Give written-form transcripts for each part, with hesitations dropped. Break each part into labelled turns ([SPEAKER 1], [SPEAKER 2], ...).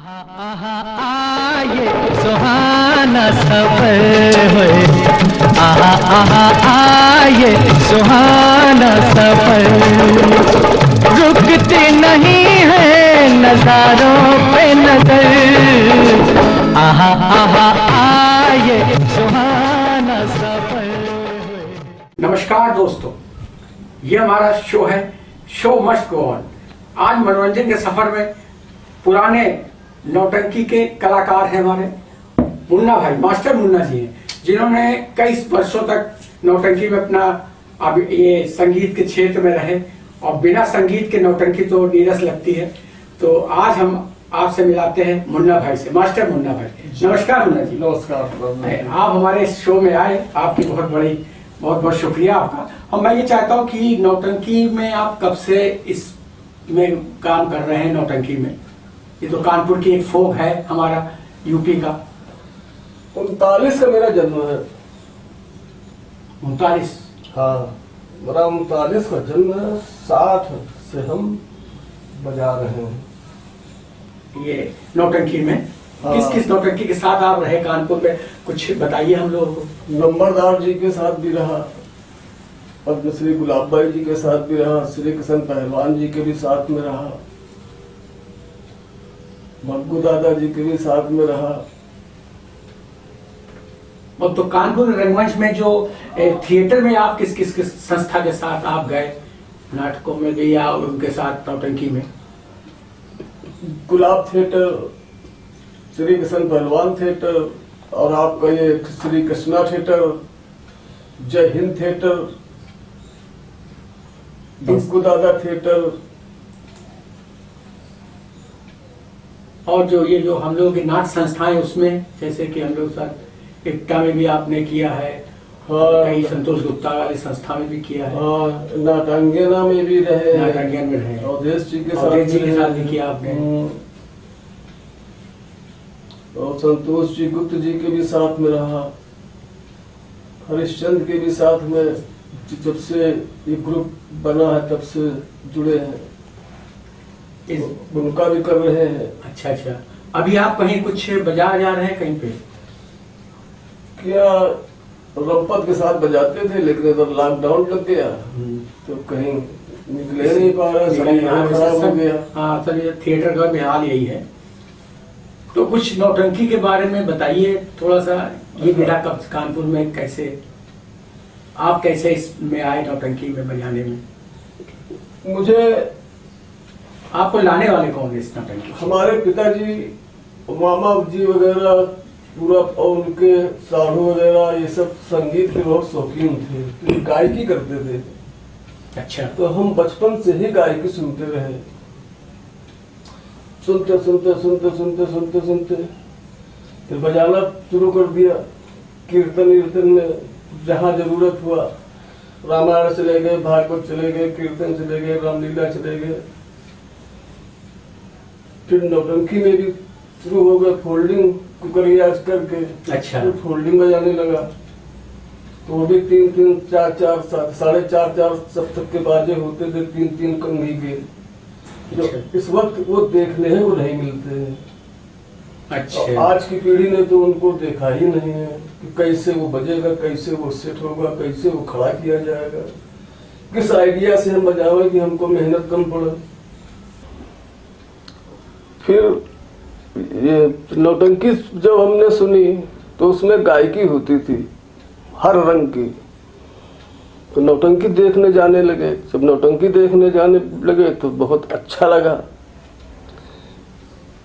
[SPEAKER 1] आहा आहा आये सुहाना सफर है। आहा आहा आये सुहाना सफर, रुकती नहीं है नजारों पे नजर। आहा आहा आये सुहाना सफर है।
[SPEAKER 2] नमस्कार दोस्तों, ये हमारा शो है शो मस्ट गो ऑन। आज मनोरंजन के सफर में पुराने नौटंकी के कलाकार हैं हमारे मुन्ना भाई, मास्टर मुन्ना जी हैं, जिन्होंने कई वर्षों तक नौटंकी में अपना अब ये संगीत के क्षेत्र में रहे और बिना संगीत के नौटंकी तो नीरस लगती है। तो आज हम आपसे मिलाते हैं मुन्ना भाई से, मास्टर मुन्ना भाई। नमस्कार मुन्ना जी।
[SPEAKER 3] नमस्कार।
[SPEAKER 2] आप हमारे शो में आए, आपकी बहुत बहुत शुक्रिया आपका। और मैं ये चाहता हूँ कि नौटंकी में आप कब से इसमें काम कर रहे हैं? नौटंकी में ये तो कानपुर की एक फोक है हमारा, यूपी का।
[SPEAKER 3] 39 का मेरा जन्म है।
[SPEAKER 2] 39?
[SPEAKER 3] हाँ, मेरा 39 का जन्म है। 60 से हम बजा रहे हैं
[SPEAKER 2] ये नौटंकी में।
[SPEAKER 3] हाँ।
[SPEAKER 2] किस किस नौटंकी के साथ आप रहे कानपुर में, कुछ बताइए हम लोगों को।
[SPEAKER 3] नंबरदार जी के साथ भी रहा, पद्मश्री गुलाब भाई जी के साथ भी रहा, श्री कृष्ण पहलवान जी के भी साथ में रहा, मग्गू दादा जी के भी साथ में रहा।
[SPEAKER 2] और तो कानपुर रंगमंच में जो थिएटर में आप किस किस संस्था के साथ आप गए, नाटकों में भी या उनके साथ नौटंकी में?
[SPEAKER 3] गुलाब थिएटर, श्री कृष्ण पहलवान थिएटर, और आपका ये श्री कृष्णा थिएटर, जय हिंद थिएटर, मग्गू दादा थिएटर,
[SPEAKER 2] और जो हम लोगों की नाट्य संस्थाएं उसमें, जैसे कि हम लोग साथ इक्टा में भी आपने किया है।
[SPEAKER 3] हाँ,
[SPEAKER 2] कहीं संतोष गुप्ता वाली संस्था में भी किया है।
[SPEAKER 3] हाँ, नाटांगना में भी रहे,
[SPEAKER 2] नाटांगन में रहे,
[SPEAKER 3] अवधेश जी के
[SPEAKER 2] अवधेश जी के
[SPEAKER 3] रहे।
[SPEAKER 2] साथ भी किया आपने।
[SPEAKER 3] और संतोष जी गुप्त जी के भी साथ में रहा, हरिश्चंद्र के भी साथ में। जब से ये ग्रुप बना है तब से जुड़े हैं, उनका भी कर रहे हैं।
[SPEAKER 2] अच्छा अच्छा। अभी आप कहीं कुछ बजा जा रहे हैं कहीं पे?
[SPEAKER 3] क्या रंपत के साथ बजाते थे, लेकिन इधर लॉकडाउन लग गया तो कहीं निकले नहीं पा रहे, सब यहाँ खराब हो गया।
[SPEAKER 2] हाँ सर, ये थिएटर का भी हाल यही है। तो कुछ नौटंकी के बारे में बताइए थोड़ा सा। ये बेटा कब कानपुर में कैसे, आप कैसे इसमें आए नौटंकी में बजाने में?
[SPEAKER 3] मुझे
[SPEAKER 2] आपको लाने वाले कौन है इस नौटंकी?
[SPEAKER 3] हमारे पिताजी, मामा जी वगैरह पूरा, और उनके साधु वगैरह, ये सब संगीत के बहुत शौकीन थे, गायकी करते थे।
[SPEAKER 2] अच्छा।
[SPEAKER 3] तो हम बचपन से ही गायकी सुनते रहे, सुनते सुनते सुनते सुनते सुनते सुनते फिर बजाना शुरू कर दिया। कीर्तन वीर्तन में जहाँ जरूरत हुआ, रामायण चले गए, भागवत चले गए, कीर्तन चले गए, रामलीला चले गए। फिर नौटंकी में भी शुरू हो गए, फोल्डिंग कुकरियाज करके।
[SPEAKER 2] अच्छा।
[SPEAKER 3] फिर फोल्डिंग बजाने लगा, तो वो भी 3-3, 4-4, 4.5 सप्तक के बाजे होते थे, 3-3 कंघी के, जो इस वक्त वो देखने हैं वो नहीं मिलते हैं।
[SPEAKER 2] अच्छा।
[SPEAKER 3] आज की पीढ़ी ने तो उनको देखा ही नहीं है कि कैसे वो बजेगा, कैसे वो सेट होगा, कैसे वो खड़ा किया जाएगा, किस आइडिया से हम बजावे कि हमको मेहनत कम पड़े। फिर ये नौटंकी जब हमने सुनी तो उसमें गायकी होती थी हर रंग की, तो नौटंकी देखने जाने लगे। जब नौटंकी देखने जाने लगे तो बहुत अच्छा लगा।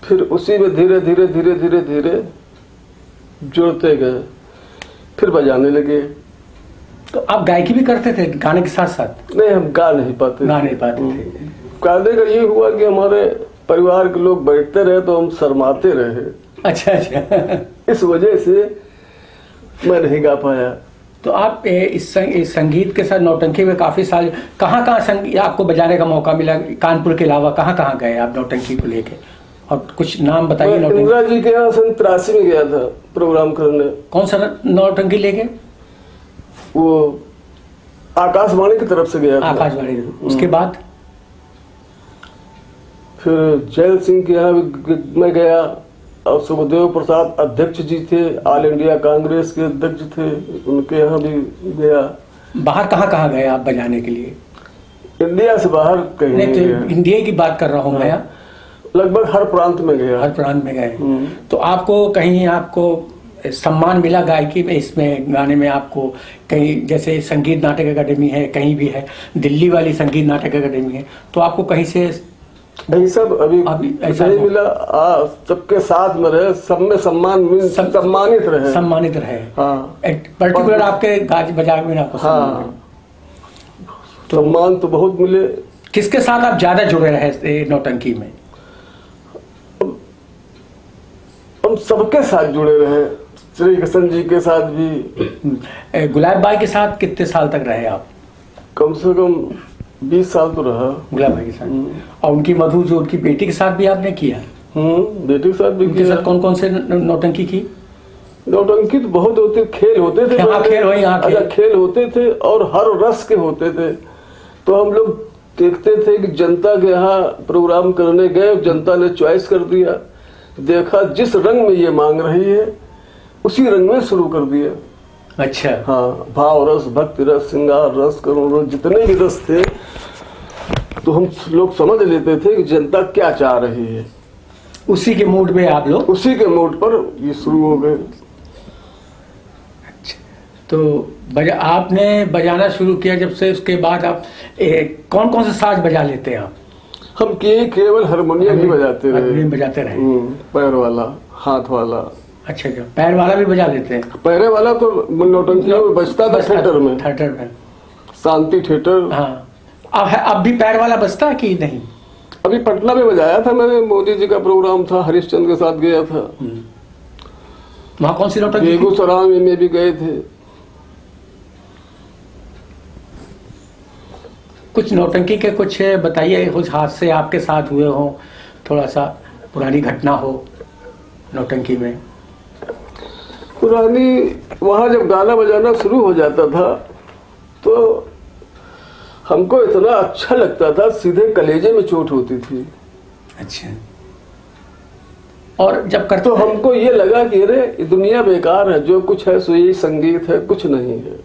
[SPEAKER 3] फिर उसी में धीरे धीरे धीरे धीरे धीरे जुड़ते गए, फिर बजाने लगे।
[SPEAKER 2] तो आप गायकी भी करते थे गाने के साथ साथ?
[SPEAKER 3] नहीं, हम गा नहीं पाते
[SPEAKER 2] थे।
[SPEAKER 3] गाने का ये हुआ कि हमारे परिवार के लोग बैठते रहे तो हम शर्माते रहे।
[SPEAKER 2] अच्छा अच्छा।
[SPEAKER 3] इस वजह से मैं नहीं गा पाया।
[SPEAKER 2] तो आप इस संगीत के साथ नौटंकी में काफी साल, कहाँ संगीत आपको बजाने का मौका मिला? कानपुर के अलावा कहाँ गए आप नौटंकी को लेके? और कुछ नाम बताइए।
[SPEAKER 3] इंदिरा जी के यहाँ 83 में गया था प्रोग्राम करने।
[SPEAKER 2] कौन सा नौटंकी लेके?
[SPEAKER 3] वो आकाशवाणी की तरफ से गया था।
[SPEAKER 2] आकाशवाणी। उसके बाद
[SPEAKER 3] फिर जैल सिंह के यहाँ भी मैं गया, और सुखदेव प्रसाद अध्यक्ष जी थे, ऑल इंडिया कांग्रेस के अध्यक्ष थे, उनके यहाँ भी गया।
[SPEAKER 2] बाहर कहाँ गए आप बजाने के लिए?
[SPEAKER 3] इंडिया से बाहर कहीं
[SPEAKER 2] नहीं,
[SPEAKER 3] नहीं
[SPEAKER 2] तो
[SPEAKER 3] गया।
[SPEAKER 2] इंडिया की बात कर रहा हूँ मैं।
[SPEAKER 3] लगभग हर प्रांत में गया।
[SPEAKER 2] हर प्रांत में गए। तो आपको कहीं आपको सम्मान मिला गायकी में, इसमें गाने में आपको कहीं, जैसे संगीत नाटक अकादमी है, कहीं भी है, दिल्ली वाली संगीत नाटक अकादमी है, तो आपको कहीं से
[SPEAKER 3] यही सब अभी
[SPEAKER 2] ऐसा
[SPEAKER 3] नहीं मिला। सबके साथ में रहे, सब में सम्मानित रहे। हाँ,
[SPEAKER 2] पर्टिकुलर आपके गाज बजाग में आपको
[SPEAKER 3] हाँ, सम्मान तो बहुत मिले।
[SPEAKER 2] किसके साथ आप ज्यादा जुड़े रहे नौटंकी में?
[SPEAKER 3] हम सबके साथ जुड़े रहे, श्री कृष्ण जी के साथ भी।
[SPEAKER 2] गुलाब भाई के साथ कितने साल तक रहे आप?
[SPEAKER 3] कम से कम 20 साल तो रहा
[SPEAKER 2] गुलाब भाई के साथ। और उनकी मधु, जो उनकी बेटी के साथ भी आपने किया?
[SPEAKER 3] बेटी के साथ भी
[SPEAKER 2] उनके
[SPEAKER 3] किया।
[SPEAKER 2] साथ कौन कौन से नौटंकी की?
[SPEAKER 3] नौटंकी तो बहुत होते, खेल होते थे।
[SPEAKER 2] हाँ, खेल वही, हाँ,
[SPEAKER 3] खेल होते थे और हर रस के होते थे। तो हम लोग देखते थे कि जनता के यहाँ प्रोग्राम करने गए, जनता ने चॉइस कर दिया, देखा जिस रंग में ये मांग रही है उसी रंग में शुरू कर दिया।
[SPEAKER 2] अच्छा।
[SPEAKER 3] हाँ, भाव रस, भक्ति रस, श्रृंगार रस, करुण रस, जितने भी रस थे, तो हम लोग समझ लेते थे कि जनता क्या चाह रही है।
[SPEAKER 2] उसी के मूड में आप लोग?
[SPEAKER 3] उसी के मूड पर ये शुरू हो गए।
[SPEAKER 2] अच्छा, तो आपने बजाना शुरू किया जब से, उसके बाद आप कौन कौन से साज बजा लेते हैं आप?
[SPEAKER 3] हम केवल हारमोनियम ही बजाते रहे। पैर वाला, हाथ वाला।
[SPEAKER 2] अच्छा, पैर वाला भी बजा लेते हैं?
[SPEAKER 3] पैरे वाला तो नौटंकी में बजता था, थिएटर में, शांति थिएटर।
[SPEAKER 2] हाँ, अब भी पैर वाला बजता है कि नहीं?
[SPEAKER 3] अभी पटना में बजाया था मैंने, मोदी जी का प्रोग्राम था, हरिश्चंद्र के साथ गया था।
[SPEAKER 2] वहाँ कौन सी नौटंकी?
[SPEAKER 3] बेगूसराय में भी गए थे।
[SPEAKER 2] कुछ नौटंकी के कुछ बताइए, कुछ हादसे आपके साथ हुए हो, थोड़ा सा पुरानी घटना हो नौटंकी में।
[SPEAKER 3] पुरानी, वहाँ जब गाना बजाना शुरू हो जाता था तो हमको इतना अच्छा लगता था, सीधे कलेजे में चोट होती थी।
[SPEAKER 2] अच्छा। और जब करते
[SPEAKER 3] तो हमको ये लगा कि अरे ये दुनिया बेकार है, जो कुछ है सो यही संगीत है, कुछ नहीं है।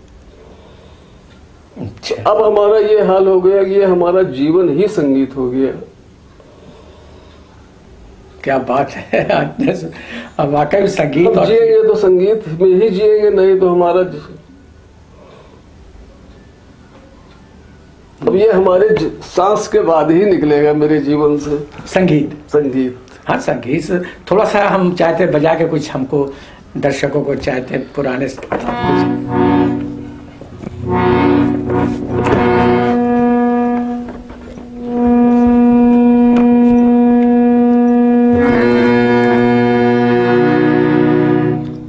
[SPEAKER 2] अच्छा।
[SPEAKER 3] अब हमारा ये हाल हो गया कि ये हमारा जीवन ही संगीत हो गया।
[SPEAKER 2] क्या बात है। अब वाकई संगीत
[SPEAKER 3] अब जिएंगे तो संगीत में ही जिएंगे, नहीं तो हमारा, अब ये हमारे सांस के बाद ही निकलेगा मेरे जीवन से संगीत।
[SPEAKER 2] हाँ, संगीत थोड़ा सा हम चाहते बजा के कुछ हमको दर्शकों को चाहते पुराने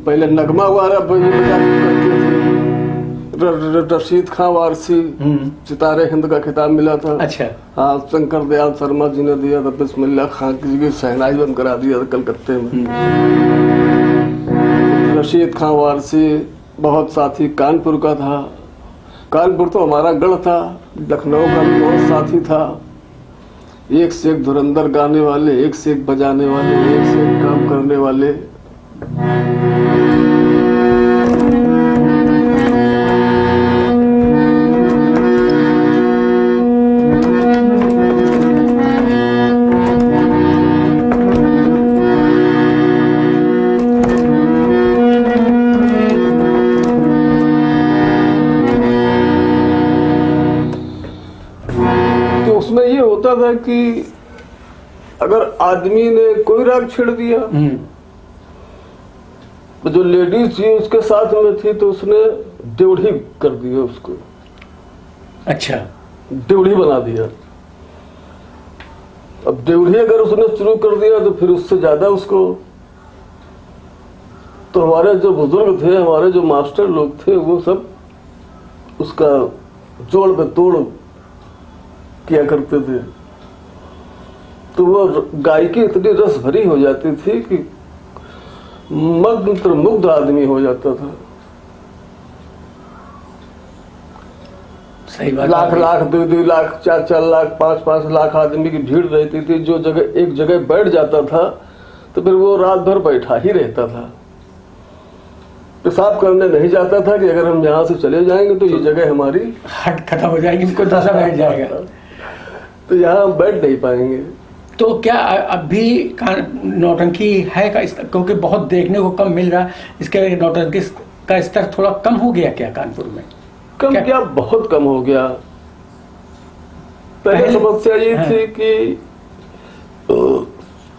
[SPEAKER 3] पहले नगमा वारा बजा करते थे, रशीद खां वारसी, सितारे हिंद का खिताब मिला था।
[SPEAKER 2] अच्छा।
[SPEAKER 3] हाँ, शंकर दयाल शर्मा जी ने दिया था, बिस्मिल्लाह खां की शहनाई बंद करा दिया था कलकत्ते में। रशीद खां वारसी बहुत साथी कानपुर का था, कानपुर तो हमारा गढ़ था, लखनऊ का भी बहुत साथी था। एक से एक धुरंधर गाने वाले, एक से एक बजाने वाले, एक से एक काम करने वाले। था कि अगर आदमी ने कोई राग छेड़ दिया तो जो लेडीज थी उसके साथ में थी तो उसने ड्योढ़ी कर दिया उसको।
[SPEAKER 2] अच्छा।
[SPEAKER 3] ड्योढ़ी बना दिया। अब ड्योढ़ी अगर उसने शुरू कर दिया तो फिर उससे ज्यादा उसको, तो हमारे जो बुजुर्ग थे, हमारे जो मास्टर लोग थे, वो सब उसका जोड़ पे तोड़ किया करते थे। तो वो गायकी इतनी रस भरी हो जाती थी कि मंत्र मुग्ध आदमी हो जाता था।
[SPEAKER 2] सही बात।
[SPEAKER 3] लाख लाख 2-2 लाख 4-4 लाख 5-5 लाख आदमी की भीड़ रहती थी। जो जगह एक जगह बैठ जाता था तो फिर वो रात भर बैठा ही रहता था। पेशाब करने नहीं जाता था कि अगर हम यहाँ से चले जाएंगे तो ये जगह हमारी
[SPEAKER 2] हट खत्म हो जाएगी, इनको दशा बैठ जाएगा,
[SPEAKER 3] तो यहाँ हम बैठ नहीं पाएंगे।
[SPEAKER 2] तो क्या अब भी नौटंकी है का क्योंकि बहुत देखने को कम मिल रहा है, इसके नौटंकी का स्तर थोड़ा कम हो गया क्या कानपुर में?
[SPEAKER 3] कम क्या बहुत कम हो गया। पहले समस्या ये
[SPEAKER 2] हाँ।
[SPEAKER 3] थी कि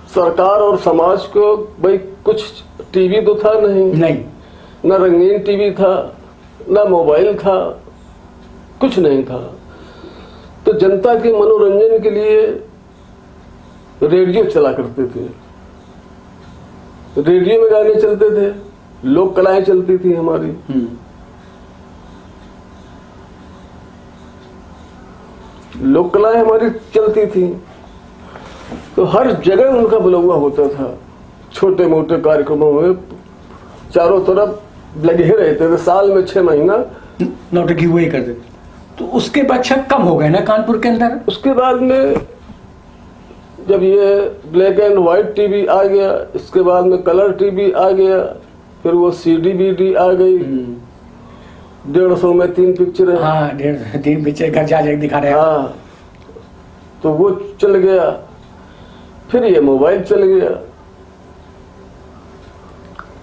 [SPEAKER 3] सरकार और समाज को भाई कुछ टीवी तो था नहीं, न रंगीन टीवी था, न मोबाइल था, कुछ नहीं था। तो जनता के मनोरंजन के लिए रेडियो चला करते थे। रेडियो में गाने चलते थे, लोक कलाएं चलती थी हमारी। लोक कलाएं हमारी चलती थी, तो हर जगह उनका बुलवा होता था। छोटे मोटे कार्यक्रमों में चारों तरफ लगे रहते थे। साल में 6 महीना
[SPEAKER 2] नौटंकी वही करते। तो उसके बाद कम हो गए ना कानपुर के अंदर।
[SPEAKER 3] उसके बाद में जब ये ब्लैक एंड व्हाइट टीवी आ गया, इसके बाद में कलर टीवी आ गया, फिर वो CD BD आ गई। 150 में 3 पिक्चर है।
[SPEAKER 2] हाँ, 3 पिक्चर घर जा दिखा रहे हैं।
[SPEAKER 3] हाँ, तो वो चल गया। फिर ये मोबाइल चल गया,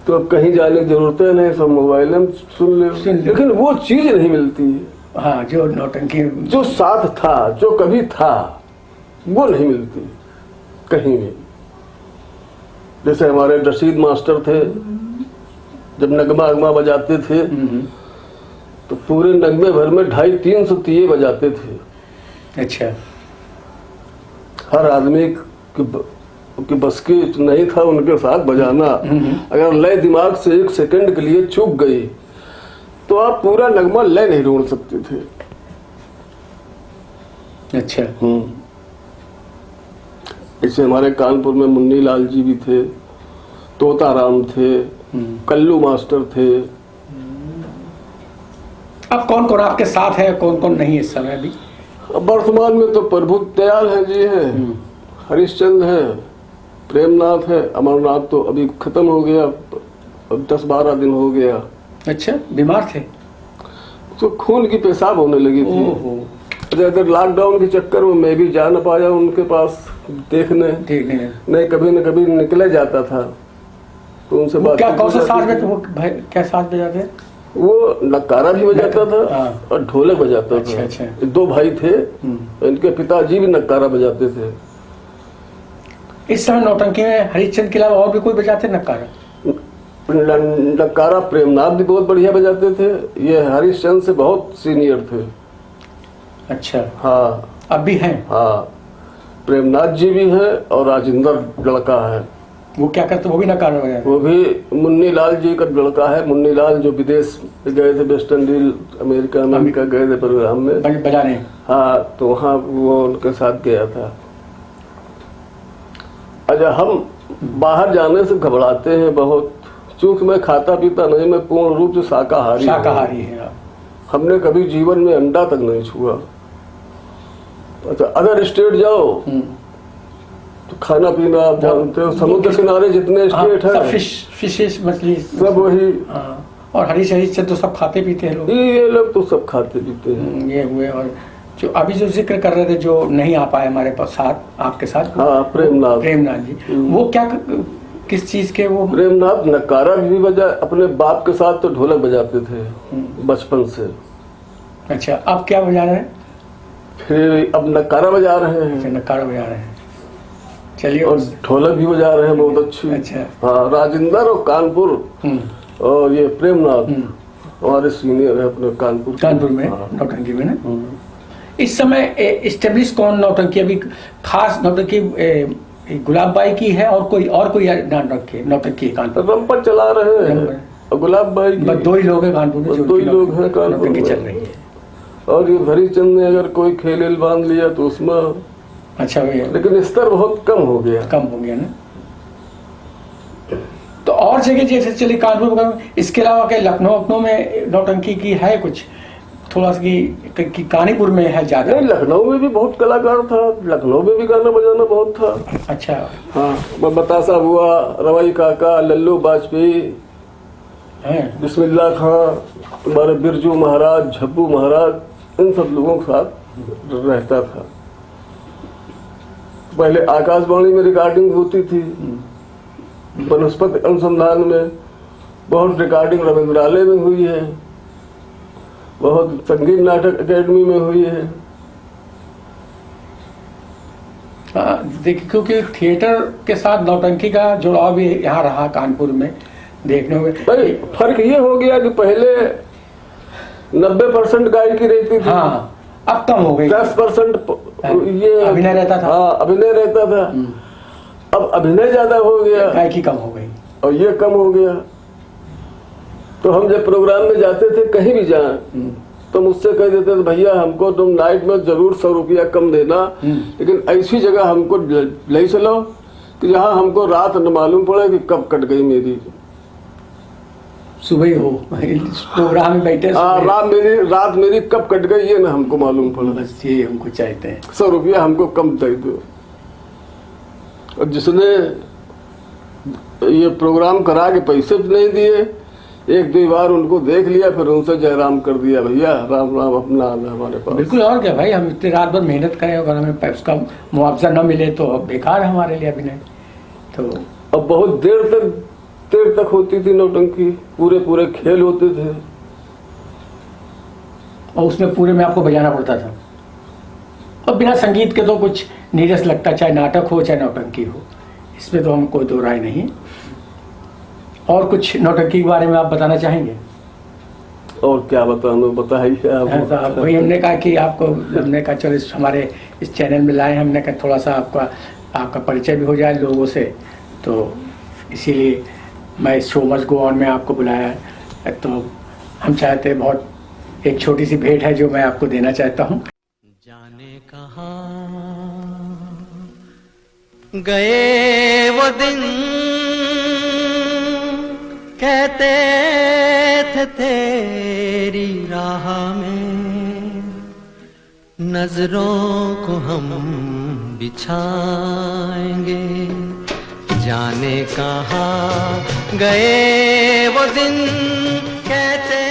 [SPEAKER 3] तो अब कहीं जाने की जरूरत नहीं, सब मोबाइल में सुन ले। लेकिन वो चीज नहीं मिलती है।
[SPEAKER 2] हाँ, जो नौटंकी
[SPEAKER 3] जो साथ था, जो कभी था, वो नहीं मिलती कहीं भी। जैसे हमारे रशीद मास्टर थे, जब नगमा अगमा बजाते थे तो पूरे नगमे भर में 250-300 तीये बजाते थे।
[SPEAKER 2] अच्छा।
[SPEAKER 3] हर आदमी कि बस की नहीं था उनके साथ बजाना। अगर लय दिमाग से 1 सेकंड के लिए चूक गई तो आप पूरा नगमा लय नहीं ढूंढ सकते थे।
[SPEAKER 2] अच्छा।
[SPEAKER 3] ऐसे हमारे कानपुर में मुन्नी लाल जी भी थे, तोताराम थे, कल्लू मास्टर थे।
[SPEAKER 2] अब कौन कौन आपके साथ है, कौन कौन नहीं इस समय भी?
[SPEAKER 3] अब वर्तमान में तो प्रभु दयाल है जी है, हरिश्चंद्र है, प्रेमनाथ है। अमरनाथ तो अभी खत्म हो गया, अब 10-12 दिन हो गया।
[SPEAKER 2] अच्छा, बीमार थे?
[SPEAKER 3] तो खून की पेशाब होने लगी थी। अगर लॉकडाउन के चक्कर में मैं भी जा न पाया उनके पास देखने। नहीं, कभी न कभी निकले जाता था तो उनसे बात।
[SPEAKER 2] क्या कौन सा साज में, तो वो क्या साज बजाते?
[SPEAKER 3] वो नक्कारा भी बजाता था और ढोलक बजाता था।
[SPEAKER 2] अच्छा।
[SPEAKER 3] 2 भाई थे, इनके पिताजी भी नक्कारा बजाते थे।
[SPEAKER 2] इस समय नौटंकी में हरिश्चंद्र के अलावा और भी कोई बजाते नक्कारा?
[SPEAKER 3] नक्कारा प्रेमनाथ भी बहुत बढ़िया बजाते थे। ये हरिश्चंद्र से बहुत सीनियर थे।
[SPEAKER 2] अच्छा।
[SPEAKER 3] हाँ,
[SPEAKER 2] अब भी हैं?
[SPEAKER 3] हाँ, प्रेमनाथ जी भी हैं और राजेंद्र लड़का है।
[SPEAKER 2] वो क्या करते? वो भी नक्कारा बजाते? वो
[SPEAKER 3] भी मुन्नी लाल जी का लड़का है। मुन्नी लाल जो विदेश गए थे, वेस्ट इंडीज, अमेरिका गए थे प्रोग्राम में
[SPEAKER 2] बजाने।
[SPEAKER 3] हाँ, तो वहाँ वो उनके साथ गया था। अच्छा, हम बाहर जाने से घबराते हैं बहुत, चूंकि मैं खाता पीता नहीं, मैं पूर्ण रूप से शाकाहारी
[SPEAKER 2] है।
[SPEAKER 3] हमने कभी जीवन में अंडा तक नहीं छुआ। अच्छा, अदर स्टेट जाओ तो खाना पीना आप जानते हो, समुद्र किनारे जितने स्टेट है,
[SPEAKER 2] फिश मछली
[SPEAKER 3] सब वही।
[SPEAKER 2] और हरिश्चंद्र तो सब खाते पीते हैं लोग।
[SPEAKER 3] ये लोग तो सब खाते पीते हैं।
[SPEAKER 2] ये हुए। और जो अभी जो जिक्र कर रहे थे, जो नहीं आ पाए हमारे पास साथ, आपके साथ,
[SPEAKER 3] हाँ, प्रेमनाथ
[SPEAKER 2] जी, वो क्या किस चीज के? वो
[SPEAKER 3] प्रेमनाथ नक्कारा भी बजा, अपने बाप के साथ तो ढोलक बजाते थे बचपन से।
[SPEAKER 2] अच्छा, अब क्या बजा रहे हैं?
[SPEAKER 3] फिर अब नक्कारा बजा रहे हैं।
[SPEAKER 2] नक्कारा बजा रहे हैं, चलिए।
[SPEAKER 3] और ढोलक भी बजा रहे हैं बहुत अच्छी।
[SPEAKER 2] अच्छा।
[SPEAKER 3] हाँ, राजेंद्र और कानपुर और ये प्रेमनाथ हमारे सीनियर है अपने कानपुर
[SPEAKER 2] में। नौटंकी में ना इस समय एस्टेब्लिश कौन नौटंकी? अभी खास नौटंकी गुलाब बाई की है और कोई नौटंकी कानपुर
[SPEAKER 3] रंपा चला रहे हैं। गुलाब बाई
[SPEAKER 2] बस 2 ही लोग हैं कानपुर में,
[SPEAKER 3] 2 ही लोग हैं कानपुर में
[SPEAKER 2] चल रही है। और
[SPEAKER 3] ये हरिचंद ने अगर कोई खेल बांध लिया तो उसमें
[SPEAKER 2] अच्छा भैया,
[SPEAKER 3] लेकिन स्तर बहुत कम हो गया
[SPEAKER 2] ना। तो और जगह जैसे चली कानपुर में, इसके अलावा क्या लखनऊ में नौटंकी की है कुछ? थोड़ा सा कि कानपुर में है ज्यादा?
[SPEAKER 3] नहीं, लखनऊ में भी बहुत कलाकार था, लखनऊ में भी गाना बजाना बहुत था।
[SPEAKER 2] अच्छा।
[SPEAKER 3] हाँ, बतासा हुआ, रवाई काका, लल्लू बाजपेयी, बिस्मिल्लाह खां, हमारे बिरजू महाराज, झब्बू महाराज, इन सब लोगों के साथ रहता था। पहले आकाशवाणी में रिकॉर्डिंग होती थी, वनस्पति अनुसंधान में बहुत रिकॉर्डिंग रविंद्रालय में हुई है, बहुत संगीत नाटक अकेडमी में हुई है।
[SPEAKER 2] देखिए, क्योंकि थिएटर के साथ नौटंकी का जुड़ाव भी यहाँ रहा कानपुर में देखने में।
[SPEAKER 3] भाई फर्क ये हो गया कि पहले 90% गायकी रहती थी।
[SPEAKER 2] हाँ, अब कम हो गई।
[SPEAKER 3] 10% ये
[SPEAKER 2] अभिनय रहता था।
[SPEAKER 3] हाँ, अभिनय रहता था। अब अभिनय ज्यादा हो गया,
[SPEAKER 2] गायकी कम हो गई
[SPEAKER 3] और ये कम हो गया। तो हम जब प्रोग्राम में जाते थे, कहीं भी जाएं, तो मुझसे कह देते थे, भैया हमको तुम नाइट में जरूर 100 रुपया कम देना, लेकिन ऐसी जगह हमको ले चलो कि जहाँ हमको रात न मालूम पड़े कि कब कट गई मेरी।
[SPEAKER 2] सुबह हो प्रोग्राम में बैठे,
[SPEAKER 3] रात मेरी कब कट गई ये ना हमको मालूम पड़ा।
[SPEAKER 2] बस ये हमको चाहते हैं,
[SPEAKER 3] 100 रुपया हमको कम दे दो। और जिसने ये प्रोग्राम करा के पैसे नहीं दिए, 1-2 बार उनको देख लिया, फिर उनसे जयराम कर दिया, भैया राम राम अपना हमारे पास।
[SPEAKER 2] बिल्कुल, और क्या भाई, हम इतनी रात भर मेहनत करें अगर हमें उसका मुआवजा न मिले तो बेकार है हमारे लिए अभिनय। तो
[SPEAKER 3] अब बहुत देर तक होती थी नौटंकी, पूरे खेल होते थे,
[SPEAKER 2] और उसमें पूरे में आपको बजाना पड़ता था। और बिना संगीत के तो कुछ नीरस लगता, चाहे नाटक हो चाहे नौटंकी हो, इसमें तो हम कोई दो राय नहीं। और कुछ नौटंकी के बारे में आप बताना चाहेंगे?
[SPEAKER 3] और क्या बताऊं, बताइए आप।
[SPEAKER 2] वही हमने कहा कि आपको, हमने कहा चलो हमारे इस चैनल में लाए, हमने कहा थोड़ा सा आपका परिचय भी हो जाए लोगों से, तो इसीलिए मैं इस शो मस्ट गो ऑन में आपको बुलाया है। तो हम चाहते हैं, बहुत एक छोटी सी भेंट है जो मैं आपको देना चाहता हूँ।
[SPEAKER 1] जाने कहाँ गए वो दिन, कहते थे तेरी राह में नजरों को हम बिछाएंगे। जाने कहाँ गए वो दिन, कहते